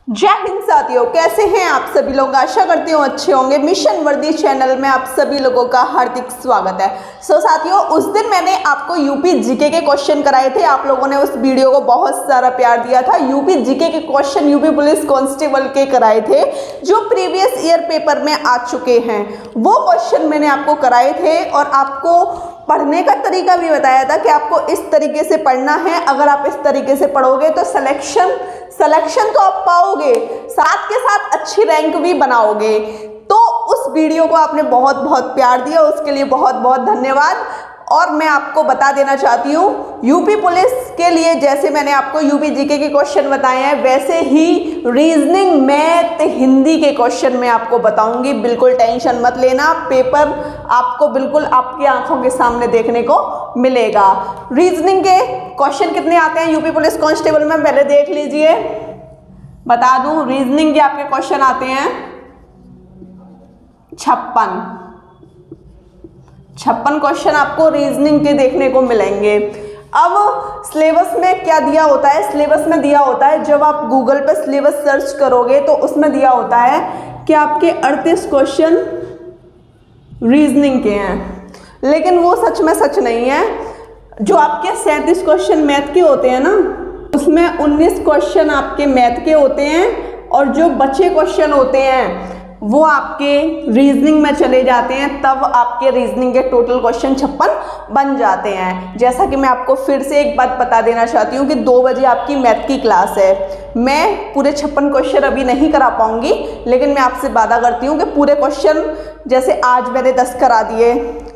जय हिंद साथियों, कैसे हैं आप सभी लोग। आशा करती हूँ अच्छे होंगे। मिशन वर्दी चैनल में आप सभी लोगों का हार्दिक स्वागत है। साथियों, उस दिन मैंने आपको यूपी जीके के क्वेश्चन कराए थे। आप लोगों ने उस वीडियो को बहुत सारा प्यार दिया था। यूपी जीके के क्वेश्चन यूपी पुलिस कांस्टेबल के कराए थे जो प्रीवियस ईयर पेपर में आ चुके हैं। वो क्वेश्चन मैंने आपको कराए थे और आपको पढ़ने का तरीका भी बताया था कि आपको इस तरीके से पढ़ना है। अगर आप इस तरीके से पढ़ोगे तो सिलेक्शन तो आप पाओगे, साथ के साथ अच्छी रैंक भी बनाओगे। तो उस वीडियो को आपने बहुत बहुत प्यार दिया, उसके लिए बहुत बहुत धन्यवाद। और मैं आपको बता देना चाहती हूँ, यूपी पुलिस के लिए जैसे मैंने आपको यूपी जीके के क्वेश्चन बताए हैं, वैसे ही रीजनिंग, मैथ, हिंदी के क्वेश्चन मैं आपको बताऊंगी। बिल्कुल टेंशन मत लेना, पेपर आपको बिल्कुल आपकी आंखों के सामने देखने को मिलेगा। रीजनिंग के क्वेश्चन कितने आते हैं यूपी पुलिस कांस्टेबल में, पहले देख लीजिए। बता दूं, रीजनिंग के आपके क्वेश्चन आते हैं 56 क्वेश्चन आपको रीजनिंग के देखने को मिलेंगे। अब सिलेबस में क्या दिया होता है, सिलेबस में दिया होता है, जब आप गूगल पे सिलेबस सर्च करोगे तो उसमें दिया होता है कि आपके 38 क्वेश्चन रीजनिंग के हैं, लेकिन वो सच में सच नहीं है। जो आपके 37 क्वेश्चन मैथ के होते हैं ना, उसमें 19 क्वेश्चन आपके मैथ के होते हैं और जो बचे क्वेश्चन होते हैं वो आपके रीजनिंग में चले जाते हैं। तब आपके रीजनिंग के टोटल क्वेश्चन 56 बन जाते हैं। जैसा कि मैं आपको फिर से एक बात बता देना चाहती हूँ कि 2 बजे आपकी मैथ की क्लास है। मैं पूरे 56 क्वेश्चन अभी नहीं करा पाऊंगी, लेकिन मैं आपसे वादा करती हूँ कि पूरे क्वेश्चन, जैसे आज मैंने 10 करा दिए,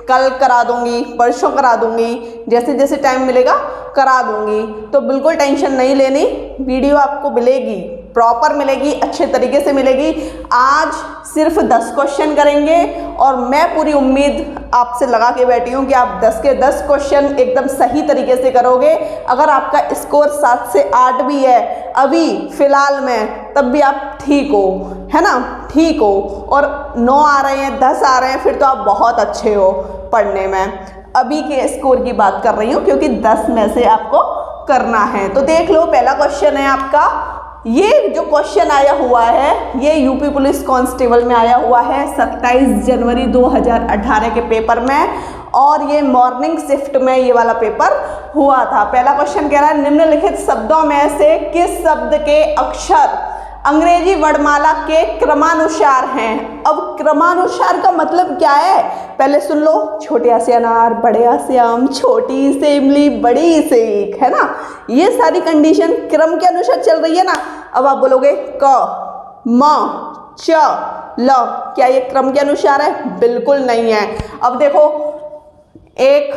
कल करा दूंगी, परसों करा दूंगी, जैसे जैसे टाइम मिलेगा करा दूंगी। तो बिल्कुल टेंशन नहीं लेनी, वीडियो आपको मिलेगी, प्रॉपर मिलेगी, अच्छे तरीके से मिलेगी। आज सिर्फ 10 क्वेश्चन करेंगे और मैं पूरी उम्मीद आपसे लगा के बैठी हूँ कि आप 10 के 10 क्वेश्चन एकदम सही तरीके से करोगे। अगर आपका स्कोर 7 से 8 भी है अभी फिलहाल में, तब भी आप ठीक हो, है ना, ठीक हो। और 9 आ रहे हैं, 10 आ रहे हैं, फिर तो आप बहुत अच्छे हो पढ़ने में। अभी के स्कोर की बात कर रही हूँ क्योंकि 10 में से आपको करना है। तो देख लो, पहला क्वेश्चन है आपका। ये जो क्वेश्चन आया हुआ है ये यूपी पुलिस कांस्टेबल में आया हुआ है 27 जनवरी 2018 के पेपर में, और ये मॉर्निंग शिफ्ट में ये वाला पेपर हुआ था। पहला क्वेश्चन कह रहा है, निम्नलिखित शब्दों में से किस शब्द के अक्षर अंग्रेजी वर्णमाला के क्रमानुसार हैं। अब क्रमानुसार का मतलब क्या है, पहले सुन लो। छोटे से अनार, बड़े से आम, छोटी से इमली, बड़ी से ईख, है ना। ये सारी कंडीशन क्रम के अनुसार चल रही है ना। अब आप बोलोगे क, म, च, ल, क्या ये क्रम के अनुसार है? बिल्कुल नहीं है। अब देखो 1,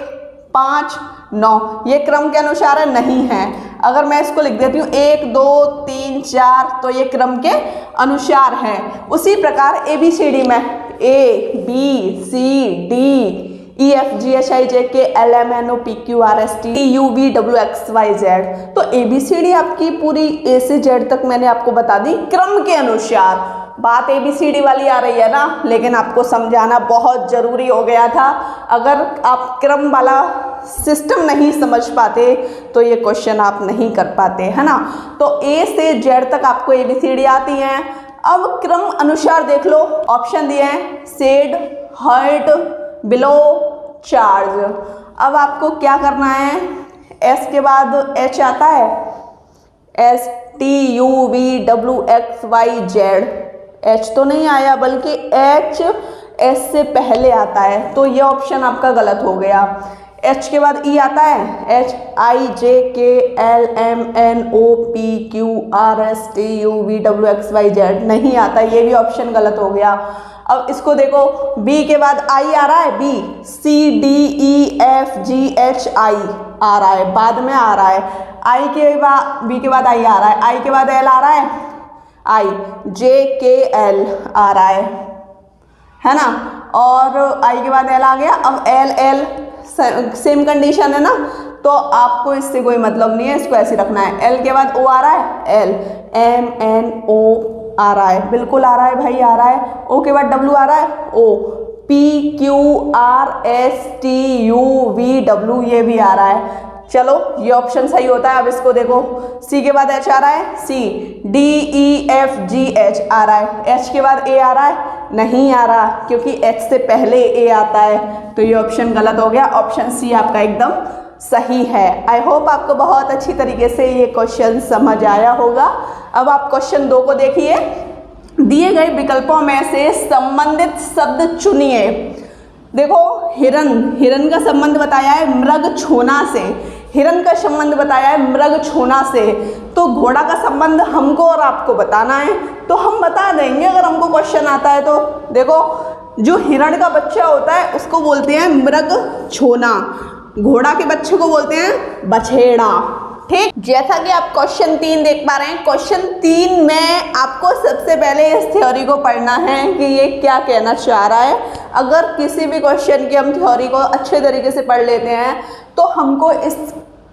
5, 9, ये क्रम के अनुसार है? नहीं है। अगर मैं इसको लिख देती हूँ 1, 2, 3, 4, तो ये क्रम के अनुसार है। उसी प्रकार ABCD में A, B, C, D, E, F, G, H, I, J, K, L, M, N, O, P, Q, R, S, T, U, V, W, X, Y, Z। तो ABCD आपकी पूरी A से Z तक मैंने आपको बता दी क्रम के अनुसार। बात ABCD वाली आ रही है ना, लेकिन आपको समझाना बहुत ज़रूरी हो गया था। अगर आप क्रम वाला सिस्टम नहीं समझ पाते तो ये क्वेश्चन आप नहीं कर पाते, है ना। तो A से Z तक आपको ABCD आती हैं। अब क्रम अनुसार देख लो, ऑप्शन दिए हैं सेड, हर्ट, बिलो, चार्ज। अब आपको क्या करना है, S के बाद H आता है, S, T, U, V, W, X, Y, Z। H तो नहीं आया, बल्कि H S से पहले आता है, तो ये ऑप्शन आपका गलत हो गया। H के बाद E आता है, H, I, J, K, L, M, N, O, P, Q, R, S, T, U, V, W, X, Y, Z नहीं आता, ये भी ऑप्शन गलत हो गया। अब इसको देखो, B के बाद I आ रहा है, B, C, D, E, F, G, H, I आ रहा है, बाद में आ रहा है। I के बाद B के बाद I आ रहा है, I के बाद L आ रहा है, I, J, K, L आ रहा है ना। और I के बाद L आ गया। अब L सेम कंडीशन है ना, तो आपको इससे कोई मतलब नहीं है, इसको ऐसे रखना है। L के बाद O आ रहा है, L, M, N, O आ रहा है, बिल्कुल आ रहा है भाई, आ रहा है। O के बाद W आ रहा है, O, P, Q, R, S, T, U, V, W ये भी आ रहा है। चलो ये ऑप्शन सही होता है। अब इसको देखो, सी के बाद एच आ रहा है, C, D E F G H आ रहा है, एच के बाद ए आ रहा है, नहीं आ रहा क्योंकि एच से पहले ए आता है, तो ये ऑप्शन गलत हो गया। ऑप्शन सी आपका एकदम सही है। आई होप आपको बहुत अच्छी तरीके से ये क्वेश्चन समझ आया होगा। अब आप क्वेश्चन 2 को देखिए। दिए गए विकल्पों में से संबंधित शब्द चुनिए। देखो, हिरन का संबंध बताया है मृग छोना से, हिरन का संबंध बताया है मृग छोना से, तो घोड़ा का संबंध हमको और आपको बताना है, तो हम बता देंगे अगर हमको क्वेश्चन आता है तो। देखो, जो हिरण का बच्चा होता है उसको बोलते हैं मृग छोना, घोड़ा के बच्चे को बोलते हैं बछेड़ा। ठीक, जैसा कि आप क्वेश्चन 3 देख पा रहे हैं, क्वेश्चन 3 में आपको सबसे पहले इस थ्योरी को पढ़ना है कि ये क्या कहना चाह रहा है। अगर किसी भी क्वेश्चन की हम थ्योरी को अच्छे तरीके से पढ़ लेते हैं तो हमको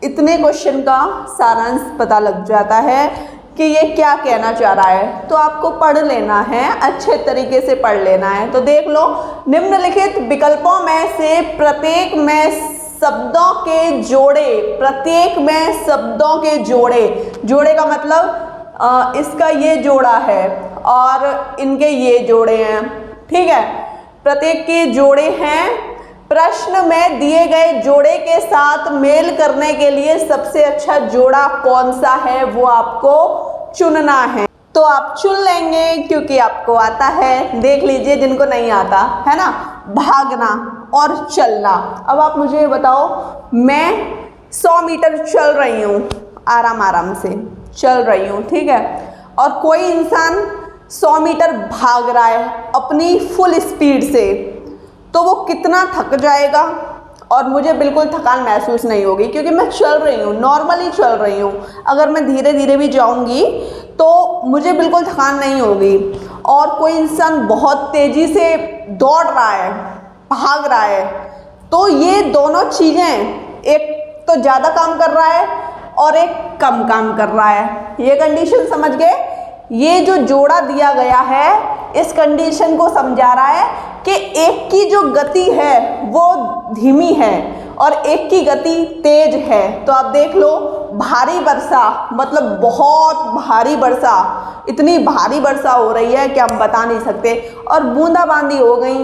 इतने क्वेश्चन का सारांश पता लग जाता है कि ये क्या कहना चाह रहा है। तो आपको पढ़ लेना है, अच्छे तरीके से पढ़ लेना है। तो देख लो, निम्नलिखित विकल्पों में से प्रत्येक में शब्दों के जोड़े, प्रत्येक में शब्दों के जोड़े, जोड़े का मतलब इसका ये जोड़ा है और इनके ये जोड़े हैं। ठीक है, प्रत्येक के जोड़े हैं। प्रश्न में दिए गए जोड़े के साथ मेल करने के लिए सबसे अच्छा जोड़ा कौन सा है वो आपको चुनना है। तो आप चुन लेंगे क्योंकि आपको आता है। देख लीजिए जिनको नहीं आता है ना, भागना और चलना। अब आप मुझे बताओ, मैं 100 मीटर चल रही हूँ, आराम आराम से चल रही हूँ, ठीक है, और कोई इंसान 100 मीटर भाग रहा है अपनी फुल स्पीड से, तो वो कितना थक जाएगा और मुझे बिल्कुल थकान महसूस नहीं होगी क्योंकि मैं चल रही हूँ, नॉर्मली चल रही हूँ। अगर मैं धीरे धीरे भी जाऊँगी तो मुझे बिल्कुल थकान नहीं होगी। और कोई इंसान बहुत तेज़ी से दौड़ रहा है, भाग रहा है, तो ये दोनों चीज़ें, एक तो ज़्यादा काम कर रहा है और एक कम काम कर रहा है। ये कंडीशन समझ गए? ये जो जोड़ा दिया गया है इस कंडीशन को समझा रहा है कि एक की जो गति है वो धीमी है और एक की गति तेज है। तो आप देख लो, भारी वर्षा मतलब बहुत भारी वर्षा, इतनी भारी वर्षा हो रही है कि हम बता नहीं सकते, और बूंदाबांदी हो गई,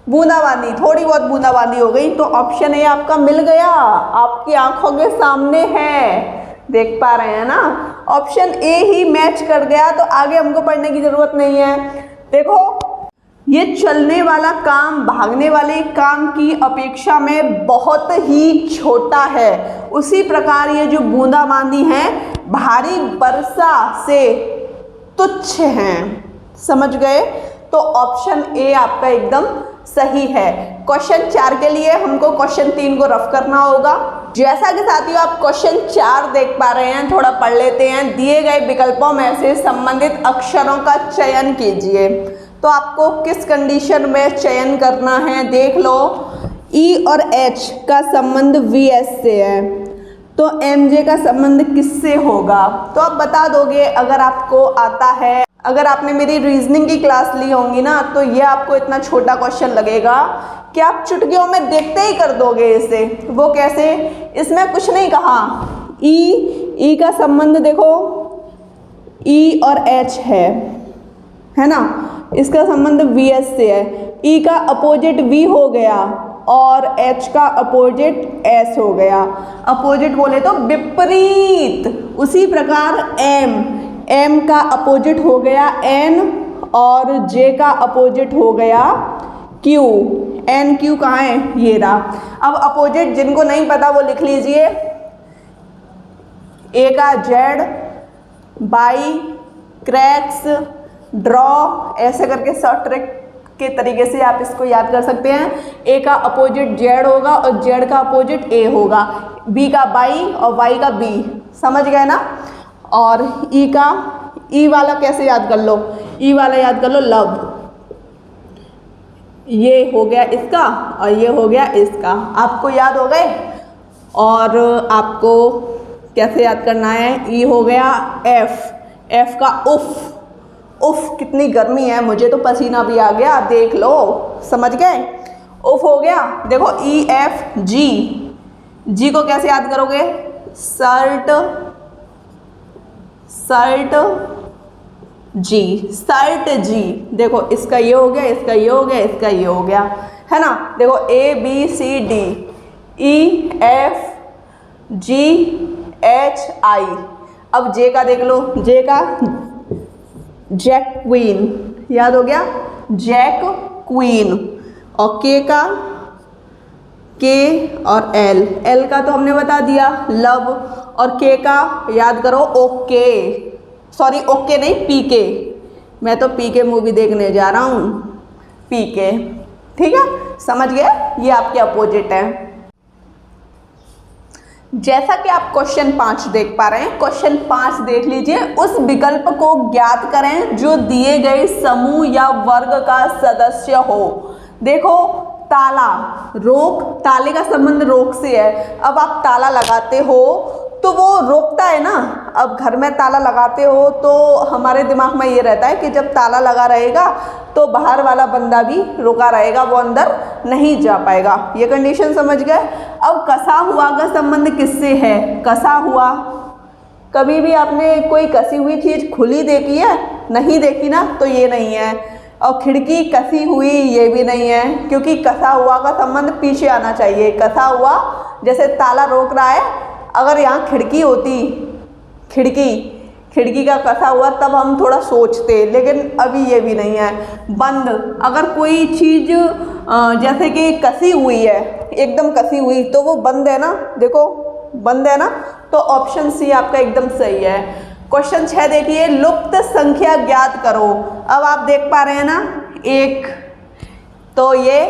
बूंदाबांदी, थोड़ी बहुत बूंदाबांदी हो गई। तो ऑप्शन ए आपका मिल गया, आपकी आंखों के सामने है, देख पा रहे हैं ना, ऑप्शन ए ही मैच कर गया। तो आगे हमको पढ़ने की जरूरत नहीं है। देखो, ये चलने वाला काम भागने वाले काम की अपेक्षा में बहुत ही छोटा है, उसी प्रकार ये जो बूंदाबांदी है भारी वर्षा से तुच्छ हैं। समझ गए? तो ऑप्शन ए आपका एकदम सही है। क्वेश्चन 4 के लिए हमको क्वेश्चन 3 को रफ करना होगा। जैसा कि साथियों आप क्वेश्चन 4 देख पा रहे हैं, थोड़ा पढ़ लेते हैं। दिए गए विकल्पों में से संबंधित अक्षरों का चयन कीजिए। तो आपको किस कंडीशन में चयन करना है, देख लो। ई और एच का संबंध वी एस से है, तो एम जे का संबंध किससे होगा? तो आप बता दोगे अगर आपको आता है। अगर आपने मेरी रीजनिंग की क्लास ली होंगी ना, तो ये आपको इतना छोटा क्वेश्चन लगेगा कि आप चुटकियों में देखते ही कर दोगे इसे। वो कैसे? इसमें कुछ नहीं कहा। ई का संबंध देखो, ई और एच है ना, इसका संबंध वी एस से है। ई का अपोजिट वी हो गया और एच का अपोजिट एस हो गया। अपोजिट बोले तो विपरीत। उसी प्रकार एम का अपोजिट हो गया एन और जे का अपोजिट हो गया क्यू। एन क्यू कहाँ है? ये रहा। अब अपोजिट जिनको नहीं पता वो लिख लीजिए। ए का जेड, बाई, क्रैक्स, ड्रॉ, ऐसे करके शॉर्ट ट्रिक के तरीके से आप इसको याद कर सकते हैं। ए का अपोजिट जेड होगा और जेड का अपोजिट ए होगा। बी का बाई और वाई का बी। समझ गए ना? और ई वाला कैसे याद कर लो? ई वाला याद कर लो लव। ये हो गया इसका और ये हो गया इसका। आपको याद हो गए? और आपको कैसे याद करना है? ई हो गया एफ का उफ। उफ कितनी गर्मी है, मुझे तो पसीना भी आ गया, देख लो। समझ गए? उफ हो गया। देखो ई एफ जी, जी को कैसे याद करोगे? सर्ट, सर्ट जी, सर्ट जी। देखो इसका ये हो गया, इसका ये हो गया, इसका ये हो गया, है ना। देखो ABCD EFGHI। अब जे का देख लो, जे का जैक क्वीन, याद हो गया, जैक क्वीन। और के का के और एल का तो हमने बता दिया, लव। और के का याद करो, ओके, सॉरी ओके नहीं, पीके। मैं तो पीके मूवी देखने जा रहा हूँ, पीके, ठीक है, समझ गए, ये आपके अपोजिट है। जैसा कि आप क्वेश्चन 5 देख पा रहे हैं, क्वेश्चन 5 देख लीजिए। उस विकल्प को ज्ञात करें जो दिए गए समूह या वर्ग का सदस्य हो। देखो ताला, रोक, ताले का संबंध रोक से है। अब आप ताला लगाते हो तो वो रोकता है ना। अब घर में ताला लगाते हो तो हमारे दिमाग में ये रहता है कि जब ताला लगा रहेगा तो बाहर वाला बंदा भी रुका रहेगा, वो अंदर नहीं जा पाएगा। ये कंडीशन समझ गए। अब कसा हुआ का संबंध किससे है? कसा हुआ, कभी भी आपने कोई कसी हुई चीज़ खुली देखी है? नहीं देखी ना, तो ये नहीं है। और खिड़की कसी हुई, ये भी नहीं है, क्योंकि कसा हुआ का संबंध पीछे आना चाहिए। कसा हुआ जैसे ताला रोक रहा है, अगर यहाँ खिड़की होती, खिड़की का कसा हुआ, तब हम थोड़ा सोचते, लेकिन अभी ये भी नहीं है। बंद, अगर कोई चीज़ जैसे कि कसी हुई है, एकदम कसी हुई, तो वो बंद है ना, देखो बंद है ना, तो ऑप्शन सी आपका एकदम सही है। क्वेश्चन 6 देखिए, लुप्त संख्या ज्ञात करो। अब आप देख पा रहे हैं ना, 1, तो ये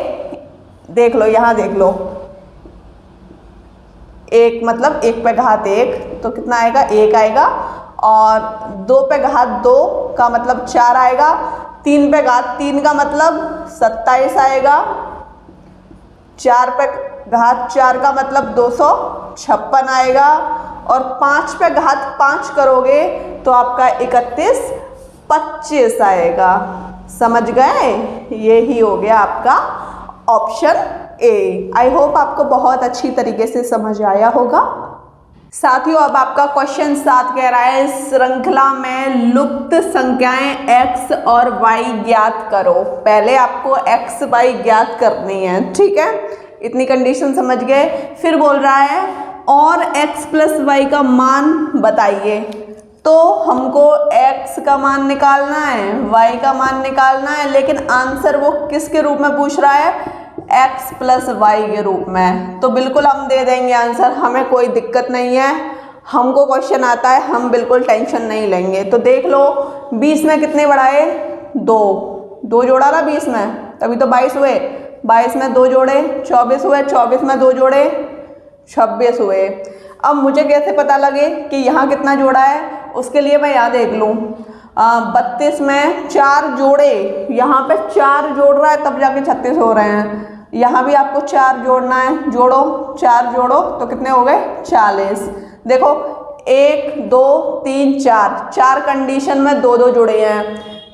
देख लो, यहाँ देख लो, 1 मतलब 1 पे घात 1, तो कितना आएगा? 1 आएगा। और 2 पे घात 2 का मतलब 4 आएगा। 3 पे घात 3 का मतलब 27 आएगा। 4 पे घात 4 का मतलब 256 आएगा। और 5 पे घात 5 करोगे तो आपका 31, 25 आएगा। समझ गए? ये ही हो गया आपका ऑप्शन ए। आई होप आपको बहुत अच्छी तरीके से समझ आया होगा। साथियों, अब आपका क्वेश्चन 7 कह रहा है, श्रृंखला में लुप्त संख्याएं x और y ज्ञात करो। पहले आपको x y ज्ञात करनी है, ठीक है, इतनी कंडीशन समझ गए। फिर बोल रहा है और x प्लस y का मान बताइए। तो हमको x का मान निकालना है, y का मान निकालना है, लेकिन आंसर वो किसके रूप में पूछ रहा है? x प्लस वाई के रूप में। तो बिल्कुल हम दे देंगे आंसर, हमें कोई दिक्कत नहीं है, हमको क्वेश्चन आता है, हम बिल्कुल टेंशन नहीं लेंगे। तो देख लो 20 में कितने बढ़ाए? 2 जोड़ा ना 20 में, तभी तो 22 हुए। 22 में 2 जोड़े 24 हुए, 24 में 2 जोड़े 26 हुए। अब मुझे कैसे पता लगे कि यहाँ कितना जोड़ा है? उसके लिए मैं यहाँ देख लूँ, 32 में 4 जोड़े, यहाँ पे 4 जोड़ रहा है तब जाके 36 हो रहे हैं। यहाँ भी आपको 4 जोड़ना है, जोड़ो, 4 जोड़ो तो कितने हो गए? 40। देखो 1 2 3 4, 4 कंडीशन में 2 जोड़े हैं,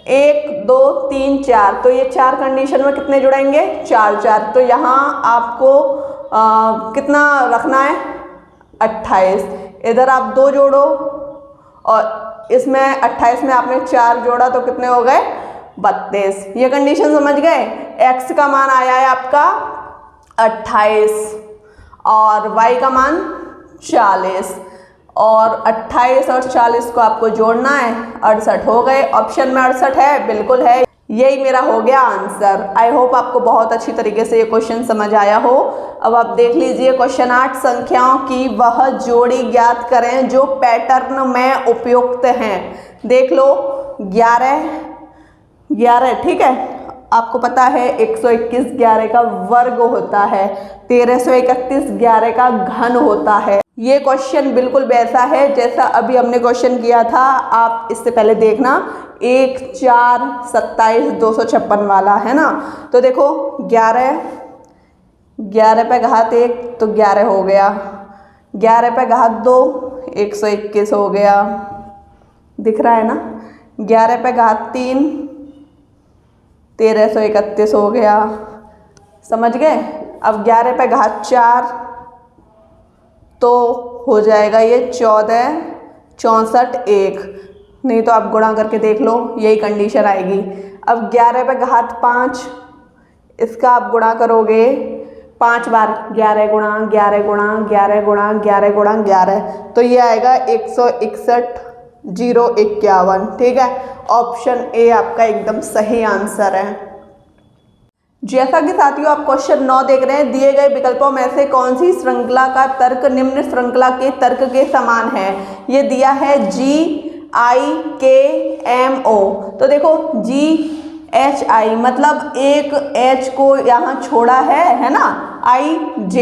1 2 3 4, तो ये 4 कंडीशन में कितने जुड़ेंगे? 4। तो यहाँ आपको कितना रखना है? 28। इधर आप 2 जोड़ो और इसमें 28 में आपने 4 जोड़ा तो कितने हो गए? 32। ये कंडीशन समझ गए? x का मान आया है आपका 28 और y का मान 40, और 28 और 40 को आपको जोड़ना है, 68 हो गए। ऑप्शन में 68 है, बिल्कुल है, यही मेरा हो गया आंसर। आई होप आपको बहुत अच्छी तरीके से ये क्वेश्चन समझ आया हो। अब आप देख लीजिए क्वेश्चन 8, संख्याओं की वह जोड़ी ज्ञात करें जो पैटर्न में उपयुक्त हैं। देख लो 11, ठीक है, आपको पता है 121 11 का वर्ग होता है, 1331 11 का घन होता है। ये क्वेश्चन बिल्कुल वैसा है जैसा अभी हमने क्वेश्चन किया था, आप इससे पहले देखना, 1 4 27 256 वाला है ना। तो देखो 11 पे घात 1 तो 11 हो गया, 11 पे घात 2 121 हो गया, दिख रहा है ना। 11 पे घात 3 1331 हो गया, समझ गए। अब 11 पे घात 4 तो हो जाएगा ये 14 64 1, नहीं तो आप गुणा करके देख लो, यही कंडीशन आएगी। अब 11 पे घात 5, इसका आप गुणा करोगे 5 बार, 11 गुणा 11 गुणा 11 गुणा 11 गुणा 11, तो ये आएगा 161 051। ठीक है, ऑप्शन ए आपका एकदम सही आंसर है। जैसा कि साथियों आप क्वेश्चन 9 देख रहे हैं, दिए गए विकल्पों में से कौन सी श्रृंखला का तर्क निम्न श्रृंखला के तर्क के समान है। ये दिया है GIKMO, तो देखो GHI मतलब एक H को यहाँ छोड़ा है ना, IJ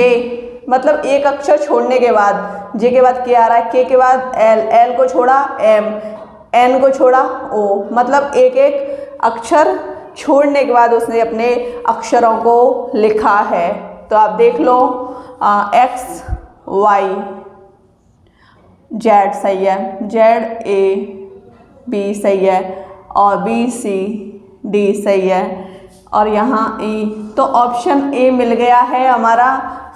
मतलब एक अक्षर छोड़ने के बाद, J के बाद K आ रहा है, K के बाद L को छोड़ा M, N को छोड़ा O, मतलब एक एक अक्षर छोड़ने के बाद उसने अपने अक्षरों को लिखा है। तो आप देख लो X Y Z सही है, ZAB सही है, और BCD सही है, और यहाँ E, तो ऑप्शन ए मिल गया है हमारा।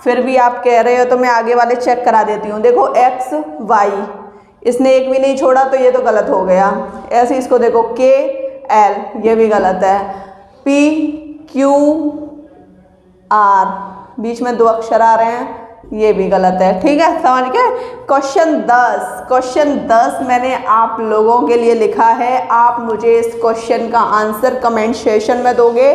फिर भी आप कह रहे हो तो मैं आगे वाले चेक करा देती हूँ। देखो X Y इसने एक भी नहीं छोड़ा, तो ये तो गलत हो गया। ऐसे इसको देखो K L, ये भी गलत है। P Q R बीच में 2 अक्षर आ रहे हैं, ये भी गलत है। ठीक है, समझ गए। क्वेश्चन 10 मैंने आप लोगों के लिए लिखा है। आप मुझे इस क्वेश्चन का आंसर कमेंट सेक्शन में दोगे,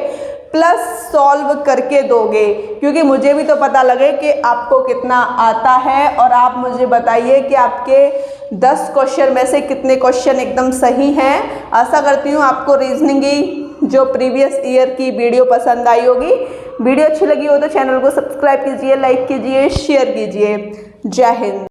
प्लस सॉल्व करके दोगे, क्योंकि मुझे भी तो पता लगे कि आपको कितना आता है। और आप मुझे बताइए कि आपके 10 क्वेश्चन में से कितने क्वेश्चन एकदम सही हैं। आशा करती हूँ आपको रीजनिंग की जो प्रीवियस ईयर की वीडियो पसंद आई होगी। वीडियो अच्छी लगी हो तो चैनल को सब्सक्राइब कीजिए, लाइक कीजिए, शेयर कीजिए। जय हिंद।